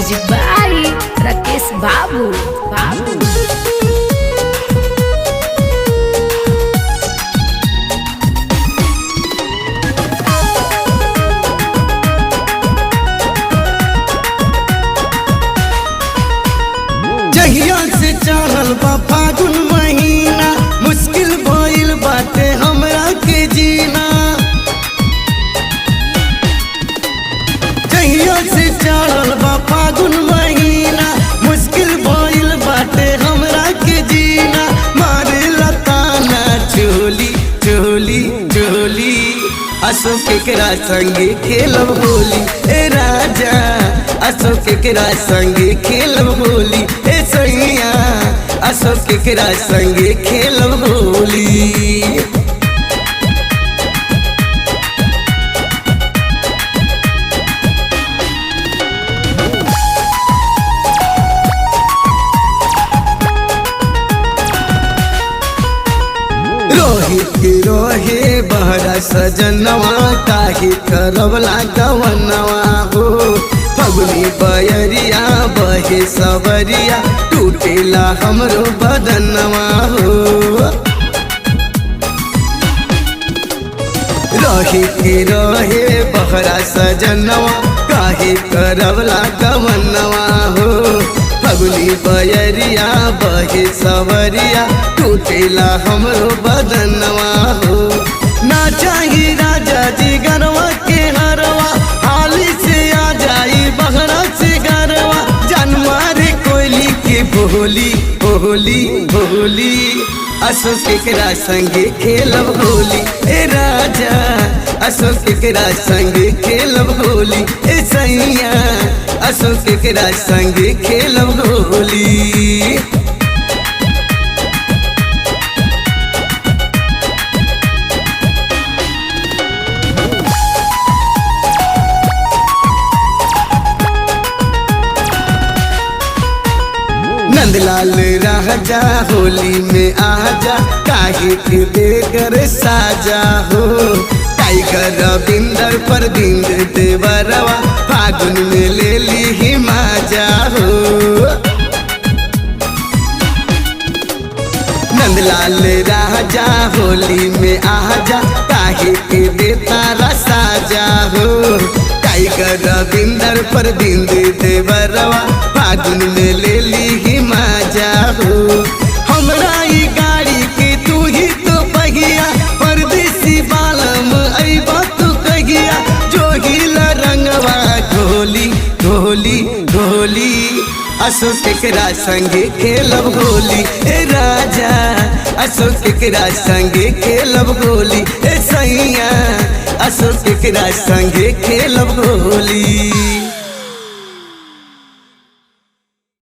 Music बाई राकेश बाबू। जहिया से चढ़ल बा फागुन महीना, मुश्किल भइल बाटे हमरा के जीना। जहिया से चढ़ल बा फागुन महीना, मुश्किल भइल बाटे हमरा के जीना। मारे लताना चोली चोली चोली, अशोक केकरा संगे खेलब होली। ए राजा अशोक केकरा संगे खेलब होली। ए सैया अशोक केकरा संगे खेलब होली। रोहे बहरा सजनवा, काहे करबला गवनवा हो। फगुनी बयरिया बहे सवरिया, टूटेला हमरो बदनवा हो। रहे बहरा सजनवा, काहे करबला गवनवा हो। फगुनी बयरिया बहे सवरिया, टूटेला हमरो बदनवा हो। ना चाही राजा जी गरवा के हरवा, हाली से आ जाई बहरा से गरवा। जान मारे कोयली के बोली बोली बोली, अशोक केकरा संगे खेलब होली। ए राजा अशोक केकरा संगे खेलब होली। ए सैया अशोक केकरा संगे खेलब होली। नंदलाल राजा होली में आजा, काहे के बेगर साजा हो। टाइगर रविंदर पर दिन देवरवा, फागुन में ले ली ही माजा हो। नंदलाल राजा होली में आजा, काहे के बेतारा साजा हो। टाइगर रविंदर पर दिन देवरवा, फागुन में ले ली ही माजा हो। हमरा ई गाड़ी के तू ही तो पहिया, परदेसी बालम अइबा तू कहिया। जो हिला रंगवा ढोली ढोली ढोली, अशोक केकरा संगे खेलब होली। ए राजा अशोक केकरा संगे खेलब होली। ए सैया अशोक केकरा संगे खेलब होली।